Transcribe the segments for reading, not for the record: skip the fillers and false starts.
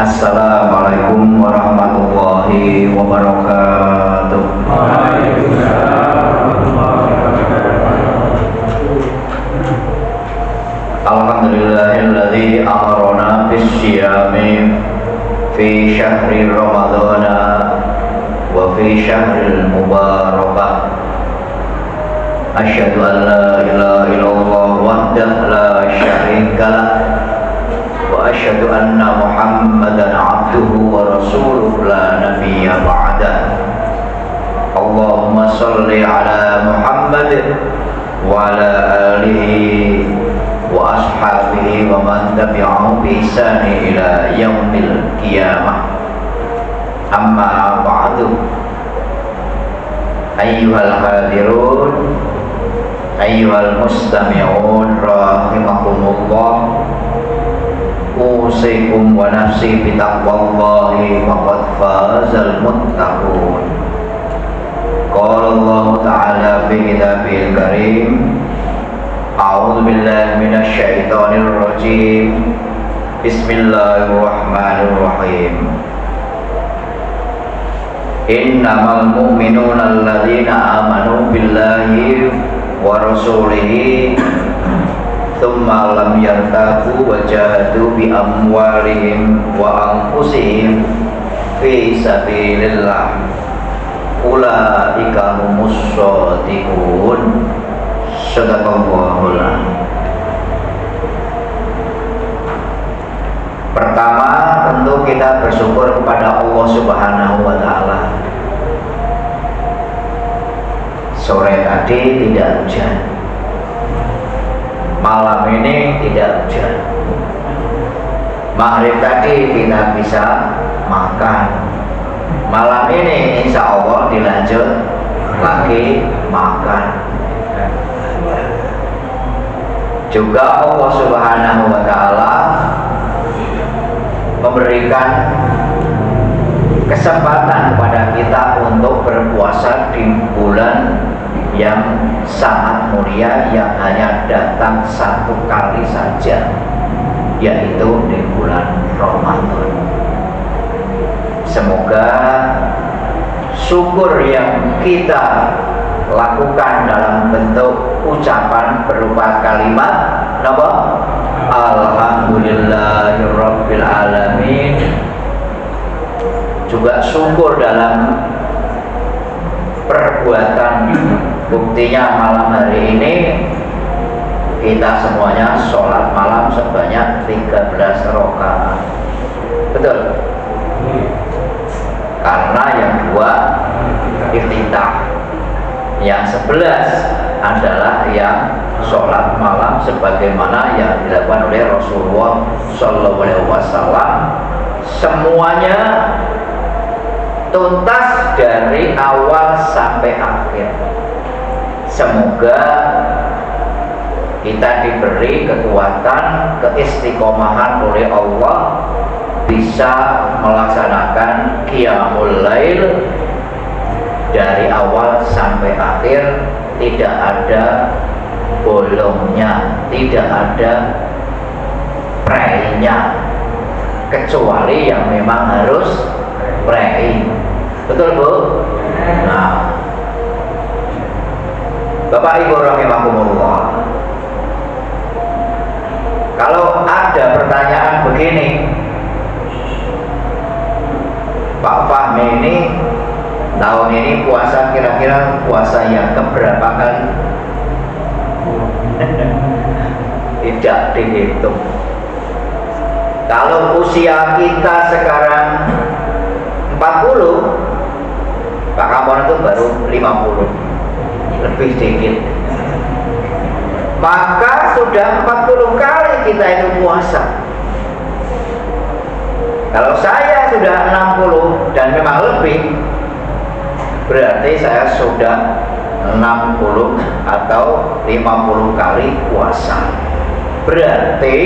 Assalamualaikum warahmatullahi wabarakatuh. Alhamdulillahilladzi amarona bisyiyami fi syahri ramadhana wa fi syahril mubarakah. Asyhadu an la ilaha illallah wahdahu la syarika lah wa asyhadu anna Muhammadan abduhu wa rasuluhu la nabiyya ba'dah. Allahumma shalli ala Muhammad wa ala alihi wa ashabihi wa man tabi'ahu bi ihsani ila yaumil qiyamah. Amma ba'du. Ayyuhal hadirun, ayyuhal mustami'un rahimakumullah. Usikum wa nafsi bitaqwallahi faqad fazal muttaqun. Qala Allah Ta'ala fi kitabil karim, a'udzu billahi minasy syaithanir rajim. Bismillahirrahmanirrahim. Innamal mu'minuna alladzina amanu billahi wa rasulihi thumma lam yartabu wa jahadu bi amwalihim wa anfusihim fi sabilillah ulaika humus shadiqun. Shadaqallahul adzim. Pertama, tentu kita bersyukur kepada Allah Subhanahu wa taala. Sore tadi tidak hujan, malam ini tidak hujan. Maghrib tadi kita bisa makan, malam ini insya Allah dilanjut lagi makan. Juga Allah Subhanahu wa taala memberikan kesempatan kepada kita untuk berpuasa di bulan yang sangat mulia, yang hanya datang satu kali saja, yaitu di bulan Ramadan. Semoga syukur yang kita lakukan dalam bentuk ucapan berupa kalimat apa? Alhamdulillahirabbil alamin, juga syukur dalam perbuatan. Buktinya malam hari ini kita semuanya sholat malam sebanyak 13 rakaat. Betul? Karena yang dua iftitah, yang 11 adalah yang sholat malam sebagaimana yang dilakukan oleh Rasulullah SAW. Semuanya tuntas dari awal sampai akhir. Semoga kita diberi kekuatan, keistiqomahan oleh Allah, bisa melaksanakan qiyamul lail dari awal sampai akhir, tidak ada bolongnya, tidak ada prainya, kecuali yang memang harus prei. Betul Bu? Nah, Bapak Ibu rahimakumullah, kalau ada pertanyaan begini, Pak Fahmi ini tahun ini puasa kira-kira puasa yang keberapa kali? Tidak dihitung. Kalau usia kita sekarang 40, Pak Kampon itu baru 50, lebih sedikit. Maka sudah 40 kali kita itu puasa. Kalau saya sudah 60 dan memang lebih, berarti saya sudah 60 atau 50 kali puasa. Berarti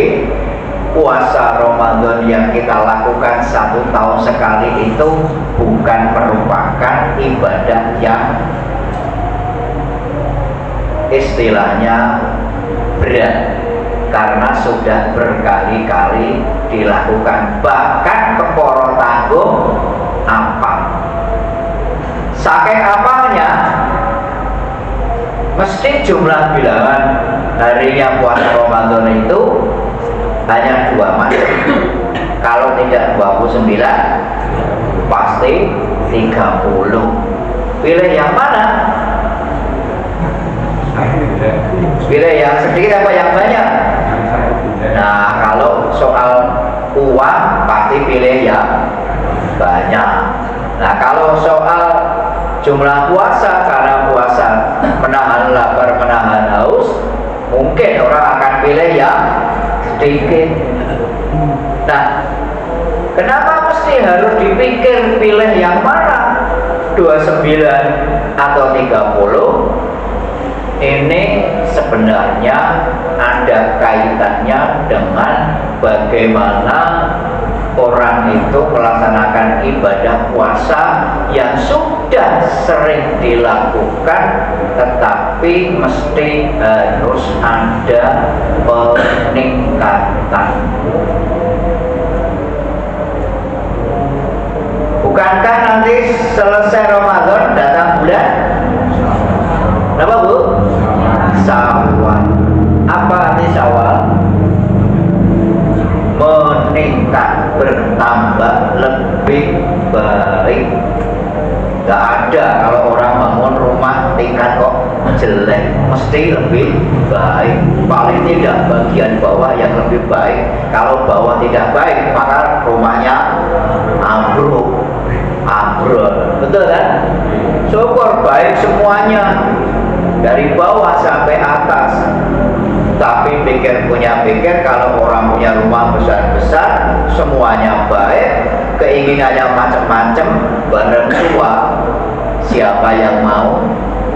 puasa Ramadan yang kita lakukan 1 tahun sekali itu bukan merupakan ibadah yang istilahnya berat, karena sudah berkali-kali dilakukan. Bahkan kanggo apa? Saking apanya mesti jumlah bilangan harinya puasa Ramadan itu hanya 2 macam. Kalau tidak 29 pasti 30. Pilih yang mana? Pilih yang sedikit apa yang banyak? Nah, kalau soal uang pasti pilih yang banyak. Nah, kalau soal jumlah puasa, karena puasa menahan lapar, menahan haus, mungkin orang akan pilih yang sedikit. Nah, kenapa mesti harus dipikir pilih yang mana? 29 atau 30? Ini sebenarnya ada kaitannya dengan bagaimana orang itu melaksanakan ibadah puasa yang sudah sering dilakukan, tetapi mesti harus ada peningkatan. Bukankah nanti selesai Ramadan datang bulan apa, Bu? Syawal. Apa arti Syawal? Meningkat, bertambah, lebih baik. Gak ada kalau orang bangun rumah tingkat kok jelek, mesti lebih baik. Paling tidak bagian bawah yang lebih baik. Kalau bawah tidak baik, maka rumahnya ambruk. Betul kan? Syukur baik semuanya dari bawah sampai atas. Tapi pikir kalau orang punya rumah besar-besar, semuanya baik, keinginannya macam-macam, bareng tua, siapa yang mau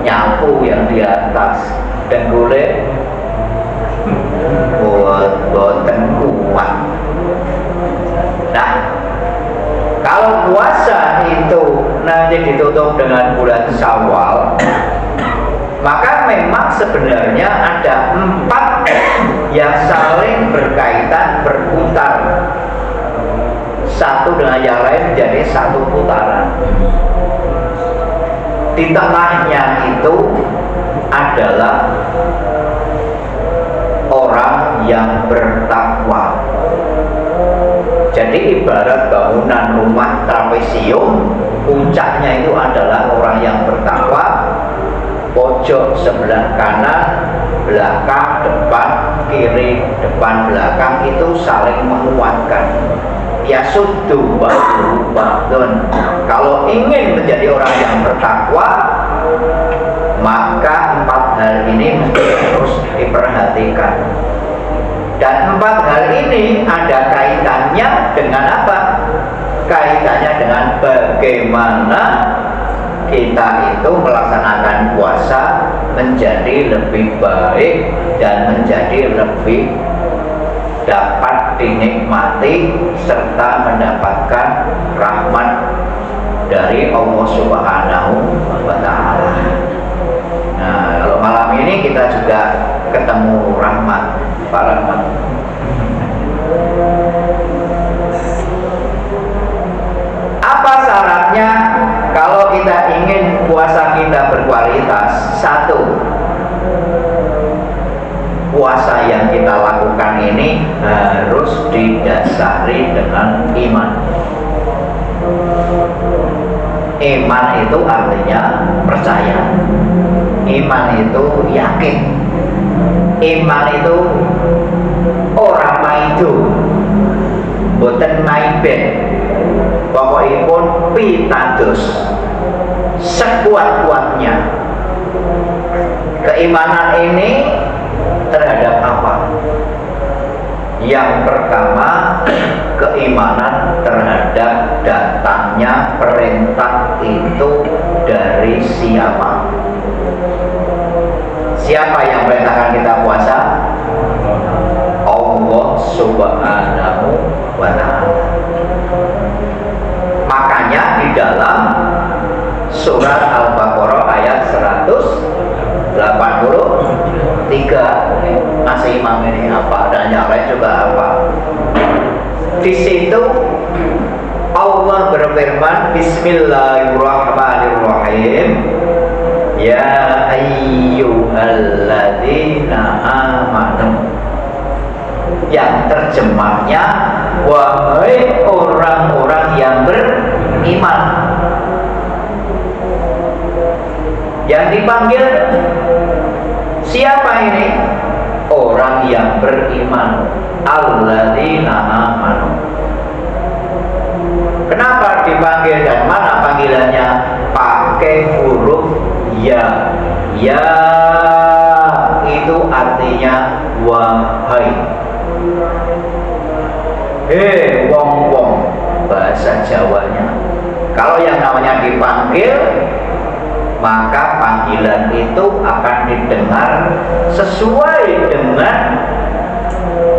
nyapu yang di atas dan boleh boten kuat. Nah, kalau puasa itu nanti ditutup dengan bulan Syawal, maka memang sebenarnya ada 4 yang saling berkaitan, berputar satu dengan yang lain menjadi satu putaran. Di tengahnya itu adalah orang yang bertakwa. Jadi ibarat bangunan rumah trapesium, puncaknya itu adalah orang yang bertakwa. Pojok sebelah kanan, belakang, depan, kiri, depan, belakang itu saling menguatkan. Ya suddu ba'dun. Kalau ingin menjadi orang yang bertakwa, maka 4 hal ini mesti harus diperhatikan. Dan 4 hal ini ada kaitannya dengan apa? Kaitannya dengan bagaimana kita itu melaksanakan puasa menjadi lebih baik dan menjadi lebih dapat dinikmati serta mendapatkan rahmat dari Allah Subhanahu wa Ta'ala. Nah, kalau malam ini kita juga ketemu rahmat, Pak Rahmat. Apa syaratnya kalau kita ingin puasa kita berkualitas? 1, puasa yang kita lakukan ini harus didasari dengan iman. Iman itu artinya percaya. Iman itu yakin. Iman itu orang maido, boten maiben. Pokokipun pitados sekuat-kuatnya. Keimanan ini terhadap apa? Yang pertama, keimanan terhadap datangnya perintah itu dari siapa? Siapa yang perintahkan kita puasa? Allah Subhanahu wa Ta'ala. Makanya di dalam surat Al-Baqarah ayat 183, masih imam ini apa dan yang lain juga apa? Di situ Allah Allah berfirman, Bismillahirrahmanirrahim. Ya ayyuhalladzina amanu. Yang terjemahnya, wahai orang-orang yang beriman. Yang dipanggil siapa ini? Orang yang beriman. Alladzina amanu. Kenapa dipanggil dan mana panggilannya? Pakai huruf ya. Ya itu artinya wahai. Wong-wong bahasa Jawanya. Kalau yang namanya dipanggil, maka panggilan itu akan didengar sesuai dengan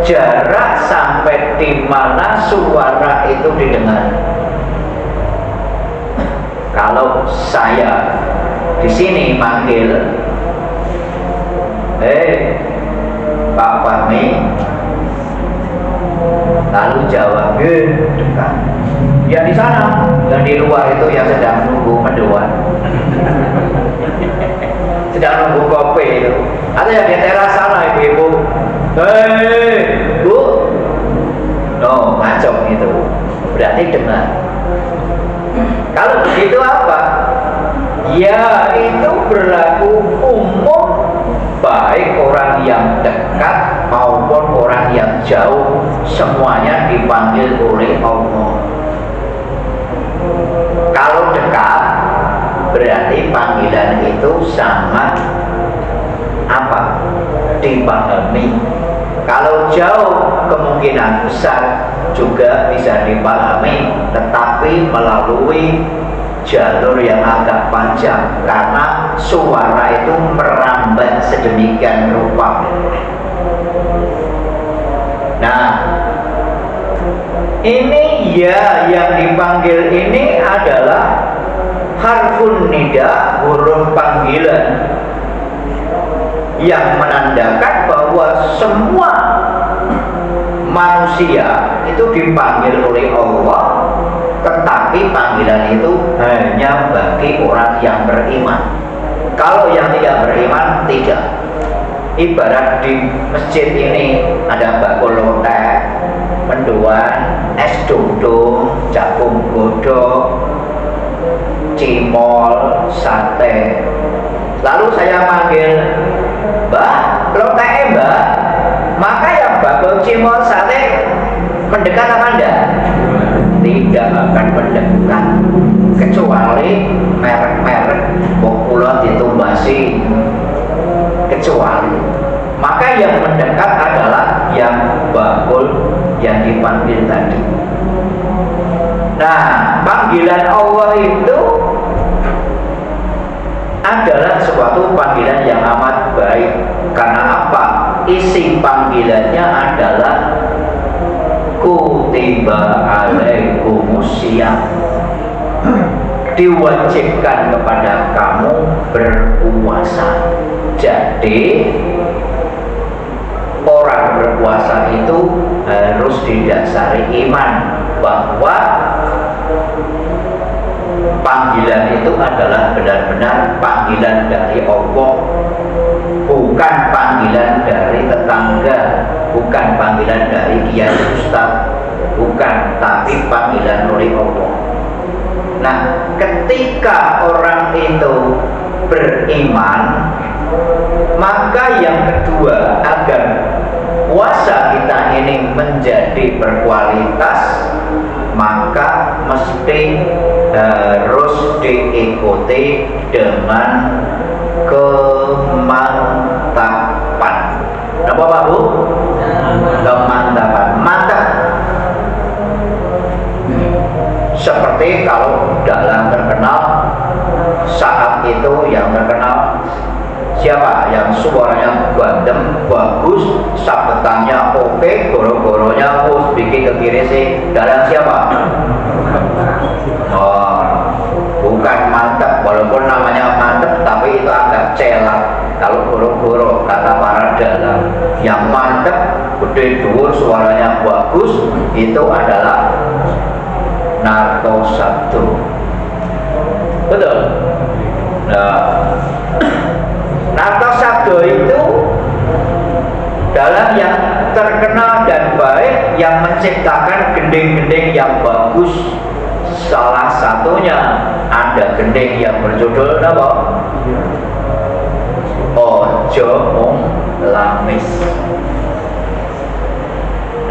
jarak sampai di mana suara itu didengar. Kalau saya di sini manggil, Pak Fahmi, lalu jawab, dekat. Ya di sana, yang di luar itu yang sedang nunggu mendoan, sedang nunggu kopi itu. Atau yang di teras sana ibu-ibu, Bu, no, macam itu. Berarti dengar. Kalau begitu apa? Ya itu berlaku umum, baik orang yang dekat maupun orang yang jauh, semuanya dipanggil oleh Allah. Kalau dekat berarti panggilan itu sangat apa? Dipahami. Kalau jauh kemungkinan besar juga bisa dipahami, tetapi melalui jalur yang agak panjang karena suara itu merambat sedemikian rupa. Nah, ini ya yang dipanggil ini adalah harfun nida, huruf panggilan yang menandakan bahwa semua manusia itu dipanggil oleh Allah, tetapi panggilan itu hanya bagi orang yang beriman. Kalau yang tidak beriman, tidak. Ibarat di masjid ini ada bakul lotek, mendoan, es dudung, jagung godok, cimol, sate. Lalu saya manggil, Mbak, lotek Mbak. Maka yang bakul, cimol, sate mendekat apa enggak? Tidak akan mendekat, kecuali merek-merek populer ditumbasi, kecuali. Maka yang mendekat adalah yang bakul yang dipanggil tadi. Nah, panggilan Allah itu adalah suatu panggilan yang amat baik. Karena apa? Isi panggilannya adalah kutiba alaikumusiyam, diwajibkan kepada kamu berpuasa. Jadi orang berpuasa itu harus didasari iman bahwa panggilan itu adalah benar-benar panggilan dari Allah, bukan panggilan dari tetangga, bukan panggilan dari kiai ustaz, bukan, tapi panggilan oleh Allah. Nah, ketika orang itu beriman, maka yang kedua, agar puasa kita ini menjadi berkualitas, maka mesti harus diikuti dengan kemantapan. Apa Pak Bu? Kemantapan. Mantap. Seperti kalau dalam terkenal saat itu yang terkenal siapa? Yang suaranya gandeng, bagus, sabetannya oke, goro-goronya bikin ke kiri sih. Dalam siapa? Oh, bukan mantap, walaupun namanya mantap, tapi itu agak celak. Kalau goro-goro kata para dalam, yang mantap, gede dhuwur, suaranya bagus, itu adalah narto sabdo. Betul. Nah, narto sabdo itu dalam yang terkenal dan baik yang menciptakan gending-gending yang bagus. Salah satunya ada gending yang berjudul apa? Ojo mung lamis.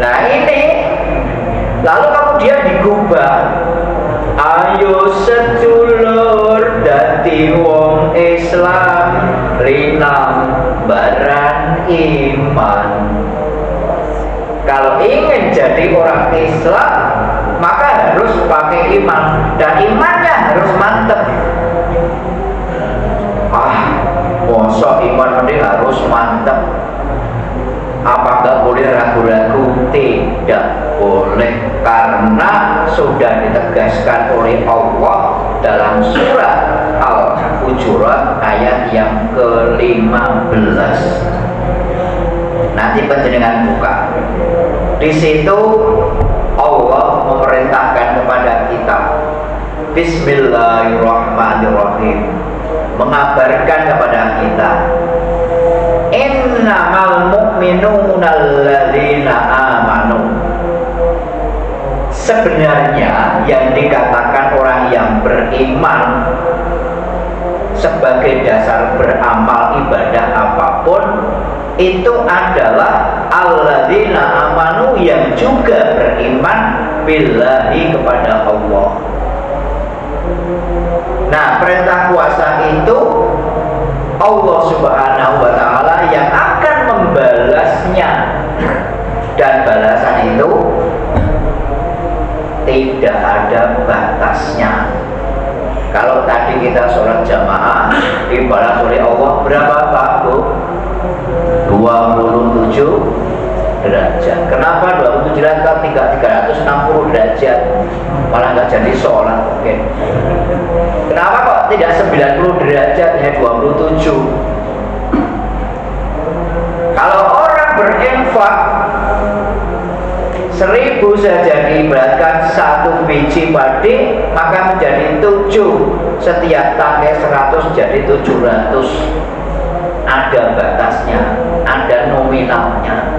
Nah ini lalu kemudian digubah, ayo sedulur dadi wong Islam rinam baran iman. Kalau ingin jadi orang Islam maka harus pakai iman, dan imannya harus mantep. Masa iman ini harus mantep? Apa nggak boleh ragu-ragu? Tidak boleh, karena sudah ditegaskan oleh Allah dalam surat Al-Hujurat ayat yang ke-15. Nanti panjenengan buka. Di situ Allah memerintahkan kepada kita, Bismillahirrahmanirrahim, mengabarkan kepada kita, innamal mu'minuna alladzina amanu. Sebenarnya yang dikatakan orang yang beriman sebagai dasar beramal ibadah apapun itu adalah alladzina amanu, yang juga beriman billahi, kepada Allah. Nah, perintah puasa itu Allah Subhanahu wa ta'ala yang akan membalasnya, dan balasan itu tidak ada batasnya. Kalau tadi kita sholat jamaah dibalas oleh Allah berapa Pak Bu? 27 derajat. Kenapa 27 derajat? 360 derajat, malah nggak jadi sholat. Oke. Kenapa kok tidak 90 derajat, hanya 27? Kalau orang berinfak 1000 saja diibaratkan 1 biji padi, maka menjadi 7. Setiap tangkai 100 jadi 700. Ada batasnya, ada nominalnya.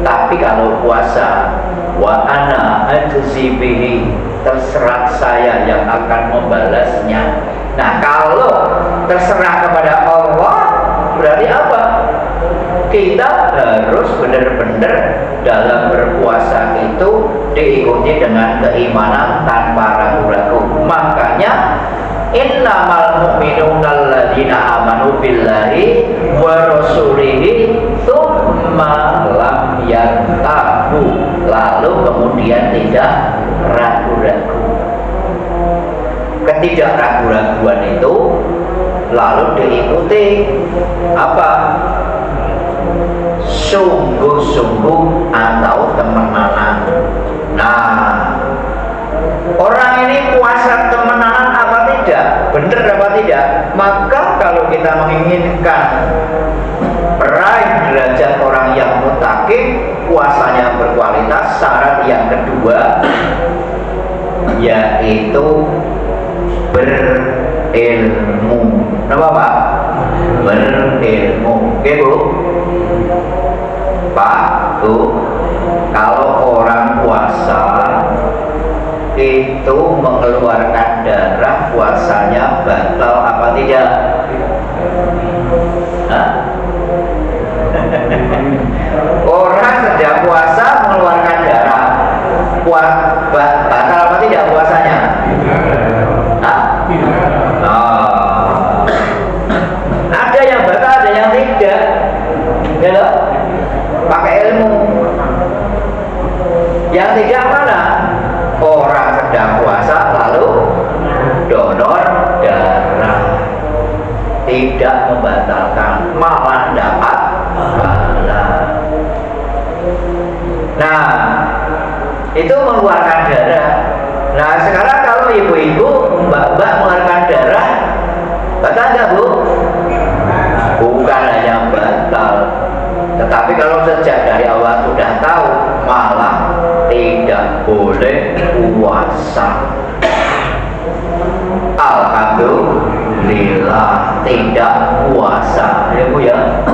Tapi kalau puasa, wa ana ajzi bihi, terserah saya yang akan membalasnya. Nah, kalau terserah kepada Allah, berarti apa? Kita harus benar-benar dalam berpuasa itu diikuti dengan keimanan tanpa ragu-ragu. Makanya innamal mu'minuna alladzina amanu billahi wa rasulihi tsumma lam yartabu, lalu kemudian tidak ragu-ragu. Ketidakragu-raguan itu lalu diikuti apa? Sungguh-sungguh atau temenanan. Nah, orang ini puasa temenanan apa tidak? Benar apa tidak? Maka kalau kita menginginkan meraih derajat orang yang muttaqin, puasanya berkualitas, syarat yang kedua yaitu berilmu. Kenapa Pak? Berilmu. Oke Bu? Pak Bu, kalau orang puasa itu mengeluarkan darah, puasanya batal apa tidak? Hah? Orang sedang puasa mengeluarkan darah, batal apa tidak puasanya? Hah? Oh. Ada yang batal, ada yang tidak. Ya loh? Pakai ilmu. Yang tidak mana? Orang sedang puasa lalu donor darah, tidak membatalkan, malah dapat pahala. Nah, itu mengeluarkan darah. Nah, sekarang kalau ibu-ibu, mbak-mbak mengeluarkan darah, batal nggak Bu? Bukan hanya batal, tetapi kalau sejak dari awal sudah tahu, malah tidak boleh puasa. Alhamdulillah tidak puasa, ya Bu ya.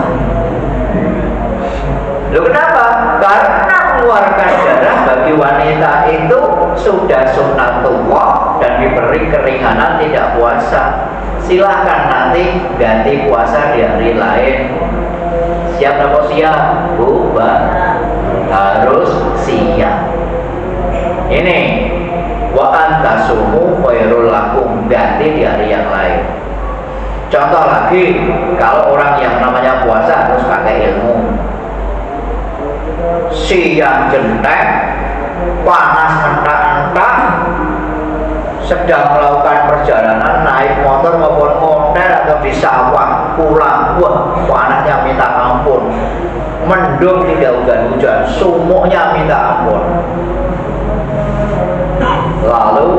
Loh kenapa? Karena mengeluarkan darah bagi wanita itu sudah sunnatullah dan diberi keringanan tidak puasa. Silahkan nanti ganti puasa di hari lain. Siap atau siap? Bu, Mbak? Harus siap. Ini wa antasumu khairul lakum, ganti di hari yang lain. Contoh lagi, kalau orang yang namanya puasa harus pakai ilmu. Siang jentek, panas entak-entak, sedang melakukan perjalanan naik motor maupun ontel atau di sawah pulang, wah panasnya minta ampun, mendung tidak hujan-hujan, sumuknya minta ampun. Lalu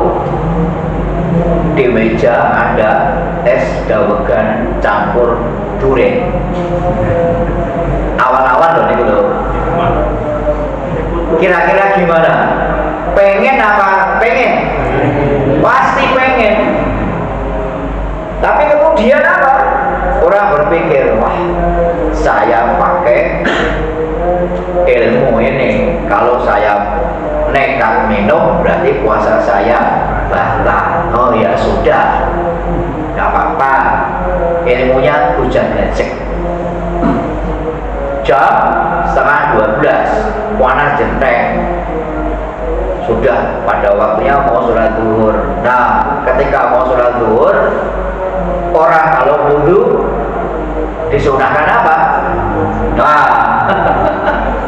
di meja ada es dawegan campur durian. Awan-awan loh nih loh. Kira-kira gimana? Pengen apa? Pengen? Pasti pengen. Tapi kemudian apa? Orang berpikir, wah saya pakai ilmu ini, kalau saya nekat minum berarti puasa saya batal. Oh ya sudah, gak apa-apa, ilmunya hujan gajek. Jam 11:30 panas jentek, sudah pada waktunya mau sholat zuhur. Nah ketika mau sholat zuhur, orang kalau wudu disunahkan apa? Nah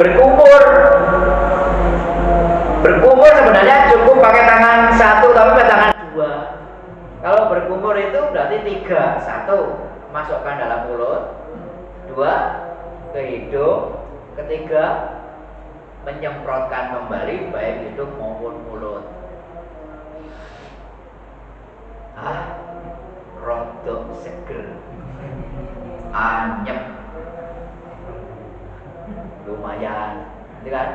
berkumur. Berkumur sebenarnya cukup pakai tangan satu tapi pakai tangan dua. Kalau berkumur itu berarti tiga. Satu, masukkan dalam mulut. Dua, ke hidung. Ketiga, menyemprotkan kembali baik hidung maupun mulut. Rodok seger, anyep, lumayan, ini kan?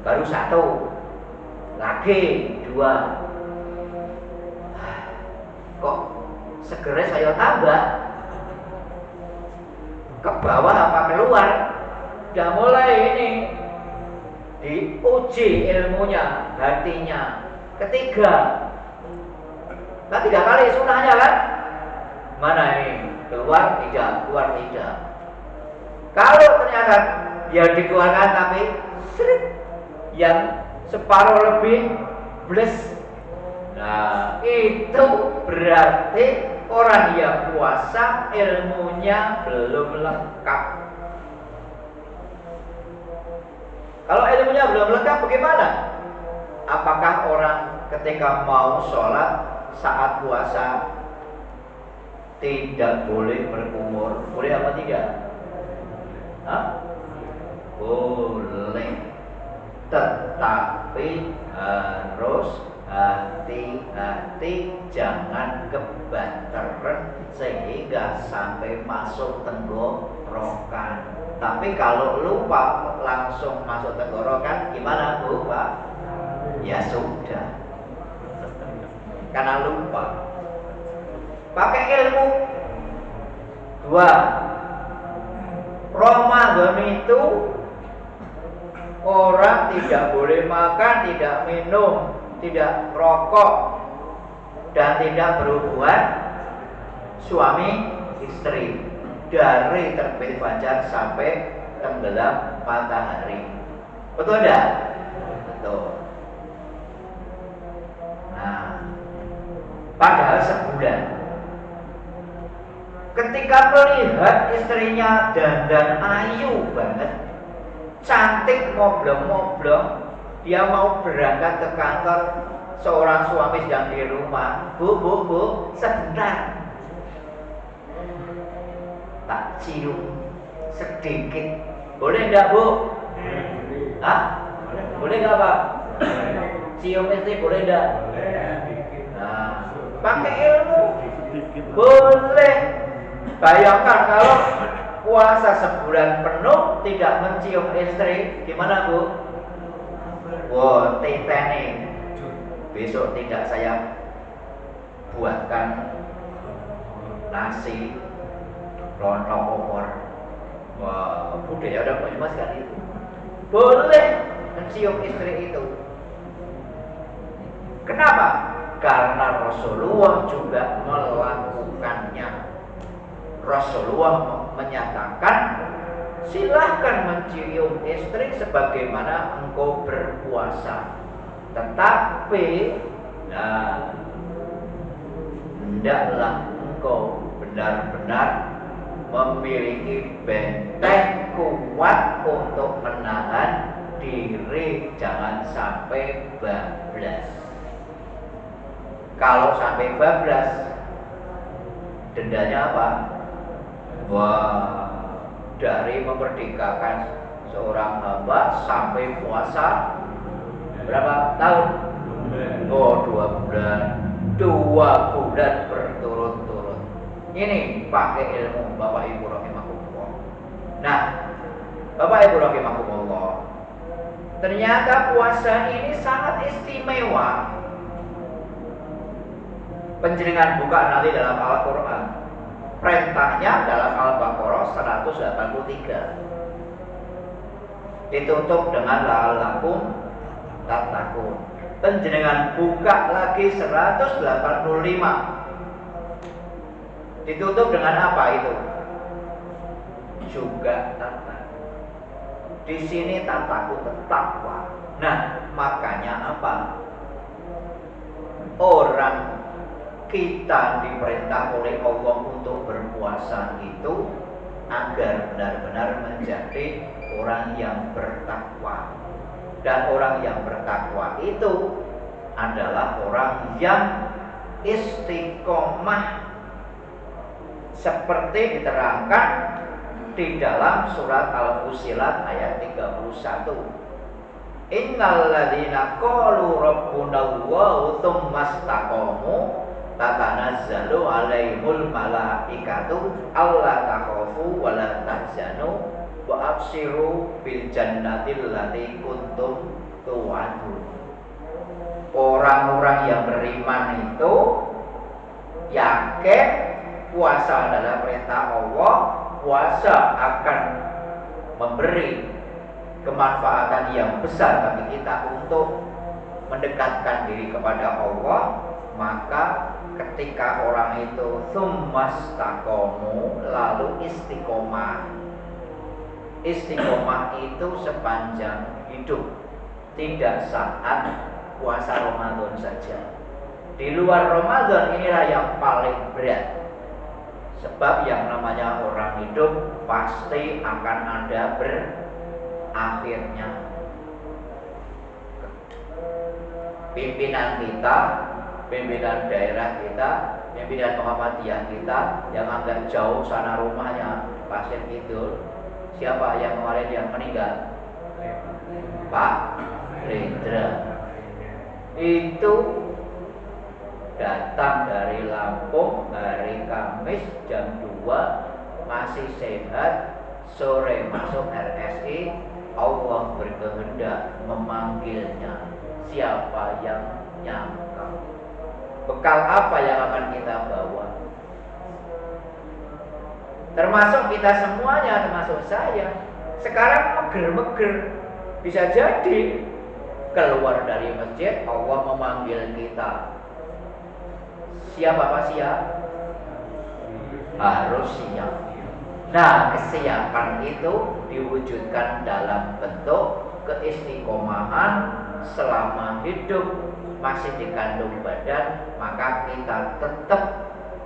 Baru satu, lagi dua. Kok segernya saya tambah? Ke bawah apa keluar? Udah mulai ini diuji ilmunya, hatinya. Ketiga, nah 3 kali sunahnya kan? Mana ini? Keluar tidak, keluar tidak. Kalau ternyata ya dikeluarkan tapi seret, yang separuh lebih bles. Nah itu berarti orang yang puasa ilmunya belum lengkap. Kalau ilmunya belum lengkap bagaimana? Apakah orang ketika mau sholat saat puasa tidak boleh berkumur? Boleh apa tidak? Hah? Boleh. Tetapi harus hati-hati, jangan kebanteran sehingga sampai masuk tenggorokan. Tapi kalau lupa langsung masuk tenggorokan, gimana Bu, Pak? Ya sudah, karena lupa. Pakai ilmu. 2, Ramadan itu orang tidak boleh makan, tidak minum, tidak rokok, dan tidak berhubungan suami istri dari terbit fajar sampai tenggelam matahari. Betul tidak? Betul. Nah, padahal sebulan. Ketika melihat istrinya dandan ayu banget, cantik, moblong-moblong, dia mau berangkat ke kantor, seorang suami sedang di rumah. Bu, sebentar, tak cium sedikit, boleh enggak Bu? Hah? Boleh enggak Pak? Cium istri boleh enggak? Nah, pakai ilmu boleh. Bayangkan kalau puasa sebulan penuh tidak mencium istri, gimana Bu? Wow, titen besok tidak saya buatkan nasi lontong opor. Wah, budaya orang Banyumas kan itu. Boleh mencium istri itu. Kenapa? Karena Rasulullah juga melakukannya. Rasulullah menyatakan, silahkan mencium istri sebagaimana engkau berpuasa. Tetapi, hendaklah engkau benar-benar memiliki benteng kuat untuk menahan diri, jangan sampai bablas. Kalau sampai bablas, dendanya apa? Wah, dari memerdekakan seorang hamba sampai puasa berapa tahun? Oh, 2 bulan. 2 bulan berturut-turut. Ini pakai ilmu Bapak Ibu rahimakumullah. Nah, Bapak Ibu rahimakumullah, ternyata puasa ini sangat istimewa. Penjenengan buka nanti dalam Al-Quran. Perintahnya dalam Al-Baqarah 183. Ditutup dengan la'allakum tattaqun. Penjenengan buka lagi 185. Ditutup dengan apa itu? Juga takwa. Di sini takwa takwa. Nah, makanya apa? Orang kita diperintah oleh Allah untuk berpuasa itu agar benar-benar menjadi orang yang bertakwa. Dan orang yang bertakwa itu adalah orang yang istiqomah, seperti diterangkan di dalam surat Al-Fussilat ayat 31. Innal ladzina qalu rabbunallahu tsumma istaqamu tatanazzalu alaihimul malaikatu alla takhafu wa la tahzanu wa abshiru bil jannatil lati kuntum tu'adun. Orang-orang yang beriman itu yakin puasa adalah perintah Allah, puasa akan memberi kemanfaatan yang besar bagi kita untuk mendekatkan diri kepada Allah. Maka ketika orang itu tsumastaqamu, lalu istiqomah. Istiqomah itu sepanjang hidup, tidak saat puasa Ramadan saja. Di luar Ramadan inilah yang paling berat. Sebab yang namanya orang hidup pasti akan ada berakhirnya. Pimpinan kita, pimpinan daerah kita, pimpinan Muhammadiyah kita yang agak jauh sana rumahnya, Pasir Kidul. Siapa yang kemarin yang meninggal? Pak Rendra. Itu datang dari Lampung hari Kamis jam 2, masih sehat. Sore masuk RSI, Allah berkehendak memanggilnya. Siapa yang nyangka? Bekal apa yang akan kita bawa? Termasuk kita semuanya, termasuk saya. Sekarang meger-meger, bisa jadi keluar dari masjid Allah memanggil kita. Siap apa siap? Harus siap. Nah, kesiapan itu diwujudkan dalam bentuk keistiqomahan selama hidup masih dikandung badan, maka kita tetap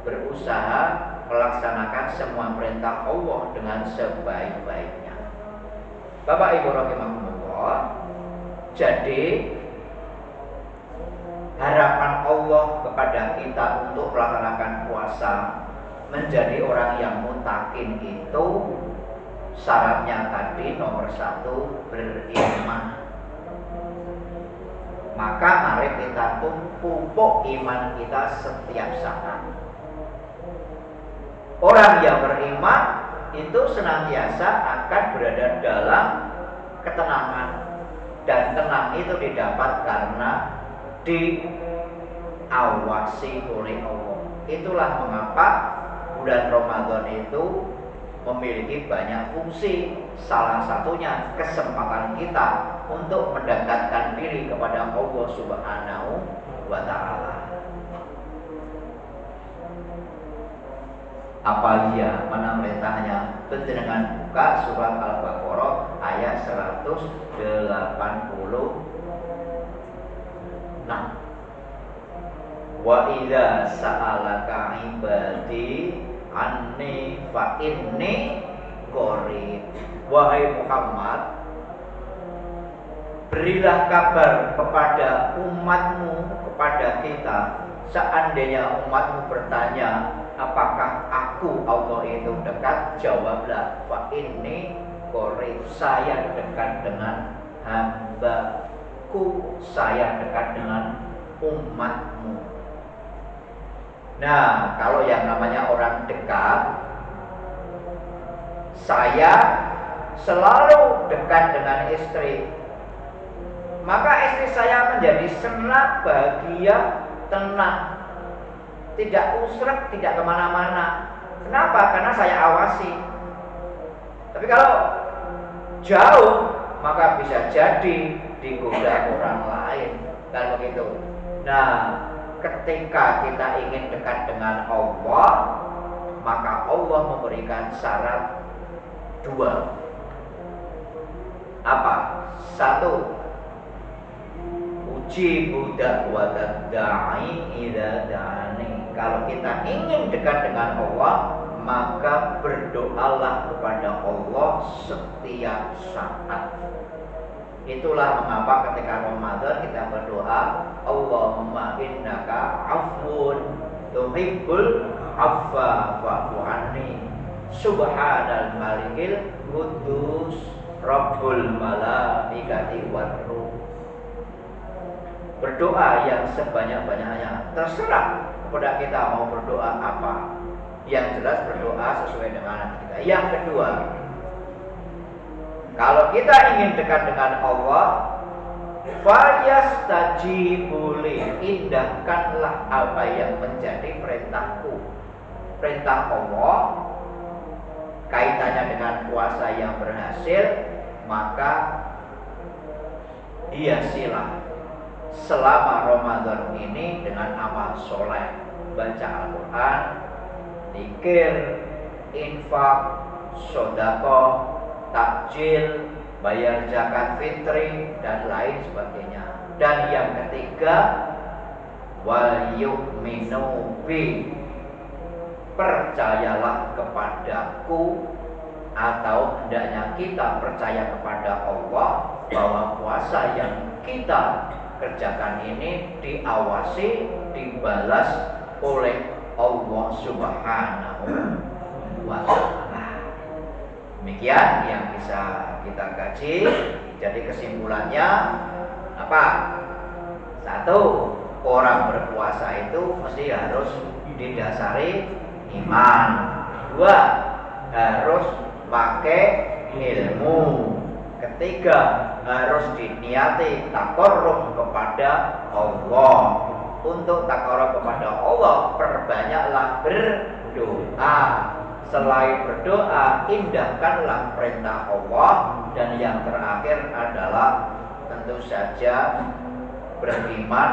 berusaha melaksanakan semua perintah Allah dengan sebaik-baiknya. Bapak Ibu rahimakumullah, jadi harapan Allah kepada kita untuk melaksanakan puasa menjadi orang yang mutakin itu syaratnya tadi nomor 1 beriman. Maka mari kita pupuk iman kita setiap saat. Orang yang beriman itu senantiasa akan berada dalam ketenangan, dan tenang itu didapat karena diawasi oleh Allah. Itulah mengapa bulan Ramadan itu memiliki banyak fungsi. Salah satunya kesempatan kita untuk mendekatkan diri kepada Allah Subhanahu wa Ta'ala. Apa dia? Mana perintahnya? Dengan buka surat Al-Baqarah ayat 186. Wa idza sa'alaka ibadi anni fa inni qarib. Wahai Muhammad, berilah kabar kepada umatmu, kepada kita, seandainya umatmu bertanya, apakah aku Allah itu dekat? Jawablah, fa inni qarib, saya dekat dengan hambaku, saya dekat dengan umatmu. Nah, kalau yang namanya orang dekat, saya selalu dekat dengan istri, maka istri saya menjadi senang, bahagia, tenang, tidak usrek, tidak kemana-mana. Kenapa? Karena saya awasi. Tapi kalau jauh, maka bisa jadi digoda orang lain, kan begitu. Nah, ketika kita ingin dekat dengan Allah, maka Allah memberikan syarat 2. Apa? 1, ujibu da'watad da'i idza da'ani. Kalau kita ingin dekat dengan Allah, maka berdoalah kepada Allah setiap saat. Itulah mengapa ketika Ramadan kita berdoa, Allahumma innaka afwun tuhibbul afwa fa'fu anni, subhanal malikil quddus rabbul malaikati war ruh. Berdoa yang sebanyak-banyaknya, terserah kepada kita mau berdoa apa. Yang jelas berdoa sesuai dengan hati kita. Yang kedua, kalau kita ingin dekat dengan Allah, fayastajibu li, indahkanlah apa yang menjadi perintahku. Perintah Allah kaitannya dengan puasa yang berhasil, maka hiasilah selama Ramadan ini dengan amal soleh, baca Al-Quran, zikir, infak, sedekah, takjil, bayar zakat fitri, dan lain sebagainya. Dan yang ketiga, wal yu'minu bi, percayalah kepadaku, atau hendaknya kita percaya kepada Allah bahwa puasa yang kita kerjakan ini diawasi, dibalas oleh Allah Subhanahu wa Ta'ala. Demikian yang bisa kita kaji. Jadi kesimpulannya apa? 1, orang berpuasa itu mesti harus didasari iman. 2, harus pakai ilmu. 3, harus diniati taqarrub kepada Allah. Untuk taqarrub kepada Allah, perbanyaklah berdoa. Selain berdoa, indahkanlah perintah Allah. Dan yang terakhir adalah tentu saja beriman,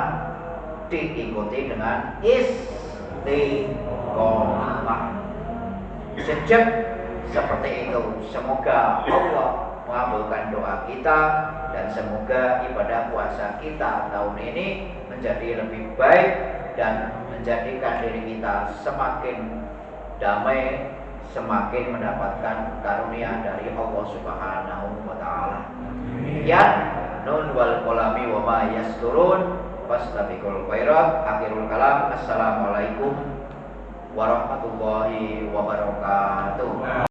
diikuti dengan istiqomah. Sejak seperti itu, semoga Allah mengabulkan doa kita, dan semoga ibadah puasa kita tahun ini menjadi lebih baik dan menjadikan diri kita semakin damai, semakin mendapatkan karunia dari Allah Subhanahu wa Ta'ala. Ya, nun wal qalami wa ma yasturun, fastabiqul khairat. Akhirul kalam, assalamualaikum warahmatullahi wabarakatuh.